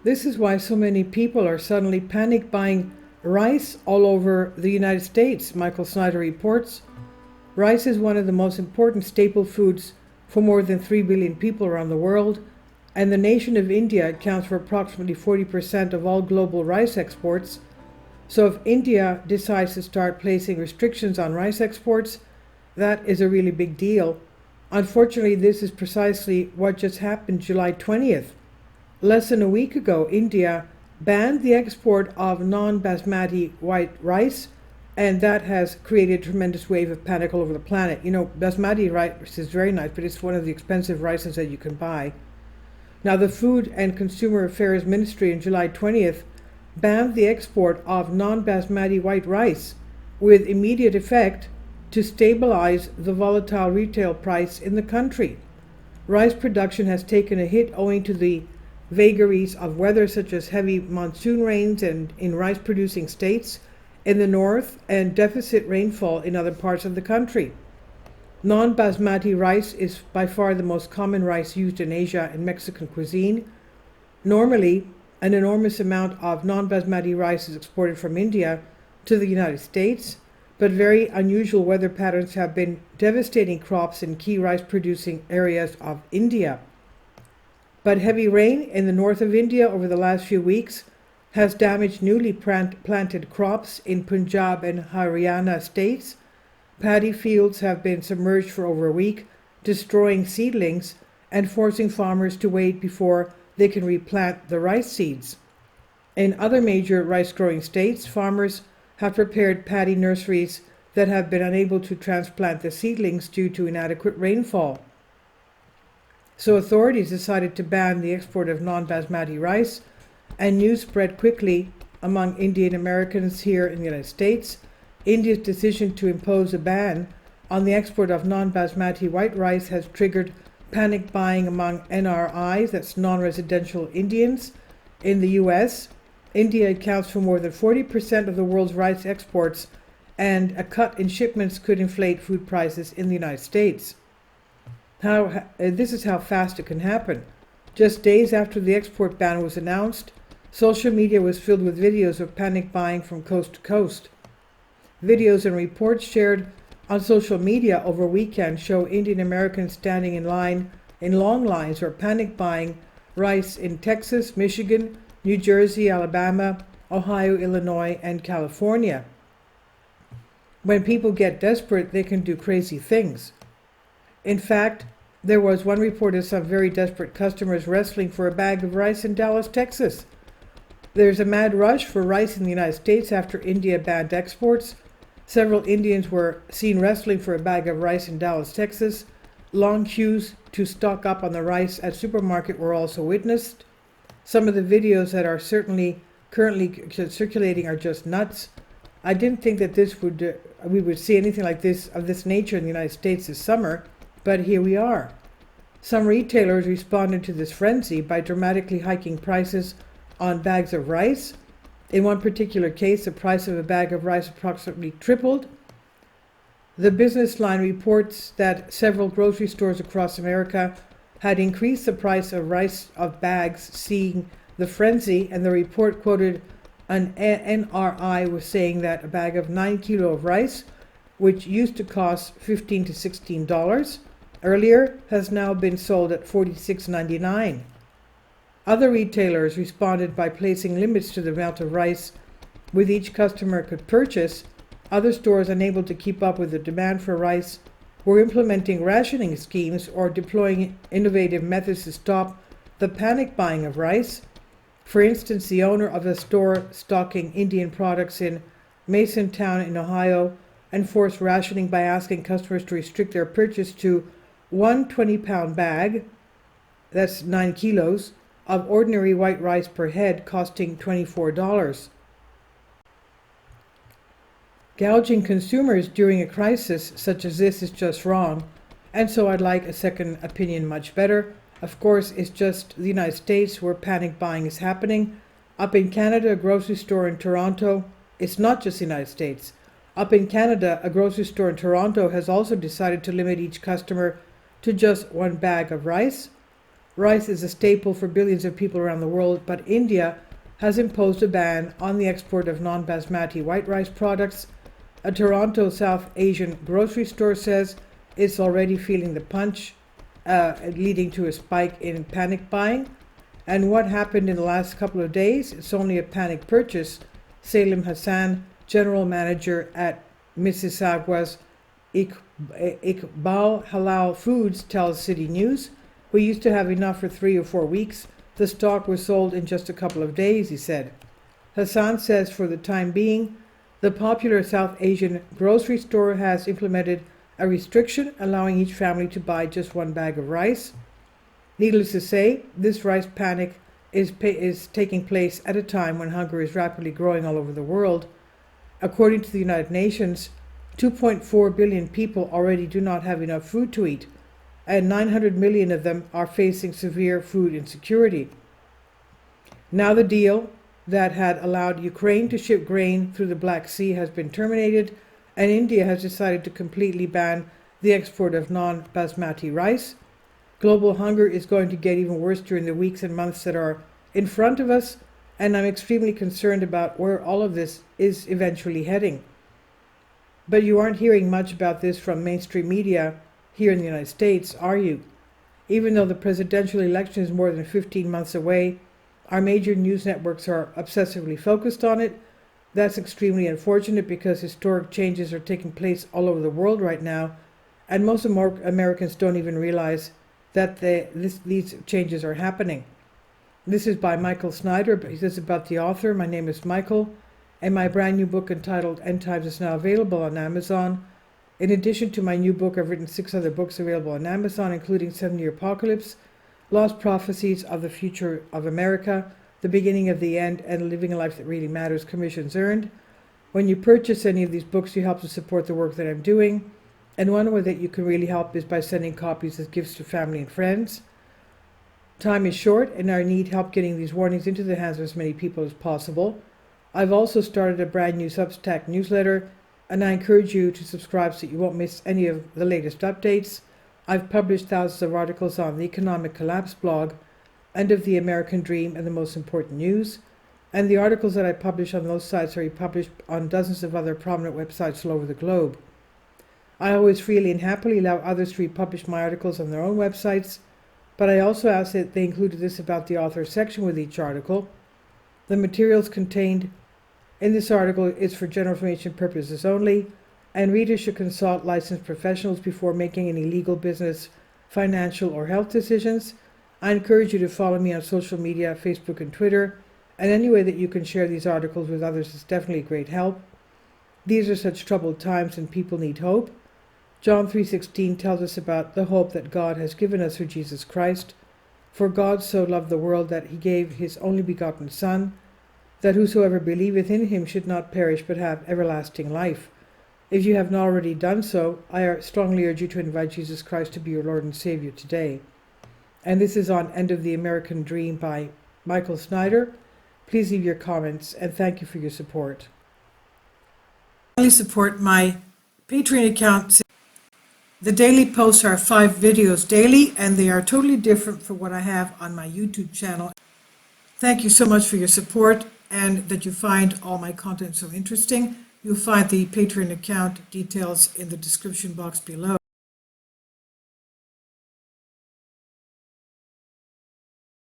This is why so many people are suddenly panic buying rice all over the United States, Michael Snyder reports. Rice is one of the most important staple foods for more than 3 billion people around the world, and the nation of India accounts for approximately 40% of all global rice exports. So if India decides to start placing restrictions on rice exports, that is a really big deal. Unfortunately, this is precisely what just happened July 20th. Less than a week ago, India banned the export of non-basmati white rice, and that has created a tremendous wave of panic all over the planet. You know, basmati rice is very nice, but it's one of the expensive rices that you can buy. Now, the Food and Consumer Affairs Ministry on July 20th banned the export of non-basmati white rice with immediate effect to stabilize the volatile retail price in the country. Rice production has taken a hit owing to the vagaries of weather such as heavy monsoon rains and in rice-producing states in the north and deficit rainfall in other parts of the country. Non-basmati rice is by far the most common rice used in Asia and Mexican cuisine. Normally, an enormous amount of non-basmati rice is exported from India to the United States, but very unusual weather patterns have been devastating crops in key rice-producing areas of India. But heavy rain in the north of India over the last few weeks has damaged newly planted crops in Punjab and Haryana states. Paddy fields have been submerged for over a week, destroying seedlings and forcing farmers to wait before they can replant the rice seeds. In other major rice-growing states, farmers have prepared paddy nurseries that have been unable to transplant the seedlings due to inadequate rainfall. So authorities decided to ban the export of non-basmati rice, and news spread quickly among Indian Americans here in the United States. India's decision to impose a ban on the export of non-basmati white rice has triggered panic buying among NRIs, that's non-residential Indians, in the U.S. India accounts for more than 40% of the world's rice exports, and a cut in shipments could inflate food prices in the United States. This is how fast it can happen. Just days after the export ban was announced, social media was filled with videos of panic buying from coast to coast. Videos and reports shared on social media over weekend show Indian Americans standing in long lines or panic buying rice in Texas, Michigan, New Jersey, Alabama, Ohio, Illinois, and California. When people get desperate, they can do crazy things. In fact, there was one report of some very desperate customers wrestling for a bag of rice in Dallas, Texas. There's a mad rush for rice in the United States after India banned exports. Several Indians were seen wrestling for a bag of rice in Dallas, Texas. Long queues to stock up on the rice at supermarket were also witnessed. Some of the videos that are currently circulating are just nuts. I didn't think that we would see anything like this of this nature in the United States this summer, but here we are. Some retailers responded to this frenzy by dramatically hiking prices on bags of rice. In one particular case, the price of a bag of rice approximately tripled. The Business Line reports that several grocery stores across America had increased the price of rice of bags, seeing the frenzy, and the report quoted an NRI was saying that a bag of 9 kilos of rice, which used to cost $15 to $16 earlier, has now been sold at $46.99. Other retailers responded by placing limits to the amount of rice with each customer could purchase. Other stores, unable to keep up with the demand for rice, were implementing rationing schemes or deploying innovative methods to stop the panic buying of rice. For instance, the owner of a store stocking Indian products in Masontown in Ohio enforced rationing by asking customers to restrict their purchase to one 20-pound bag, that's 9 kilos, of ordinary white rice per head, costing $24. Gouging consumers during a crisis such as this is just wrong, and so I'd like a second opinion much better. Of course, it's just the United States where panic buying is happening. Up in Canada, a grocery store in Toronto, it's not just the United States. Up in Canada, a grocery store in Toronto has also decided to limit each customer to just one bag of rice. Rice is a staple for billions of people around the world, but India has imposed a ban on the export of non-basmati white rice products. A Toronto South Asian grocery store says it's already feeling the punch, leading to a spike in panic buying. And what happened in the last couple of days? It's only a panic purchase. Salim Hassan, general manager at Mississauga's Iqbal Halal Foods, tells City News, "We used to have enough for 3 or 4 weeks. The stock was sold in just a couple of days," he said. Hassan says for the time being, the popular South Asian grocery store has implemented a restriction allowing each family to buy just 1 bag of rice. Needless to say, this rice panic is taking place at a time when hunger is rapidly growing all over the world. According to the United Nations, 2.4 billion people already do not have enough food to eat, and 900 million of them are facing severe food insecurity. Now the deal that had allowed Ukraine to ship grain through the Black Sea has been terminated, and India has decided to completely ban the export of non-basmati rice. Global hunger is going to get even worse during the weeks and months that are in front of us, and I'm extremely concerned about where all of this is eventually heading. But you aren't hearing much about this from mainstream media here in the United States, are you? Even though the presidential election is more than 15 months away, our major news networks are obsessively focused on it. That's extremely unfortunate because historic changes are taking place all over the world right now, and most Americans don't even realize that these changes are happening. This is by Michael Snyder. He says about the author, "My name is Michael, and my brand new book entitled End Times is now available on Amazon. In addition to my new book, I've written 6 other books available on Amazon, including 7-Year Apocalypse, Lost Prophecies of the Future of America, The Beginning of the End, and Living a Life That Really Matters, Commissions Earned. When you purchase any of these books, you help to support the work that I'm doing. And one way that you can really help is by sending copies as gifts to family and friends. Time is short, and I need help getting these warnings into the hands of as many people as possible. I've also started a brand new Substack newsletter, and I encourage you to subscribe so you won't miss any of the latest updates. I've published thousands of articles on the Economic Collapse blog, End of the American Dream, and the most important news. And the articles that I publish on those sites are republished on dozens of other prominent websites all over the globe. I always freely and happily allow others to republish my articles on their own websites, but I also ask that they included this about the author section with each article. The materials contained in this article is for general information purposes only, and readers should consult licensed professionals before making any legal, business, financial, or health decisions. I encourage you to follow me on social media, Facebook and Twitter, and any way that you can share these articles with others is definitely a great help. These are such troubled times and people need hope. John 3:16 tells us about the hope that God has given us through Jesus Christ. For God so loved the world that he gave his only begotten Son, that whosoever believeth in him should not perish but have everlasting life. If you have not already done so, I strongly urge you to invite Jesus Christ to be your Lord and Savior today. And this is on End of the American Dream by Michael Snyder. Please leave your comments, and thank you for your support. Please support my Patreon account. The daily posts are 5 videos daily, and they are totally different from what I have on my YouTube channel. Thank you so much for your support, and that you find all my content so interesting. You'll find the Patreon account details in the description box below.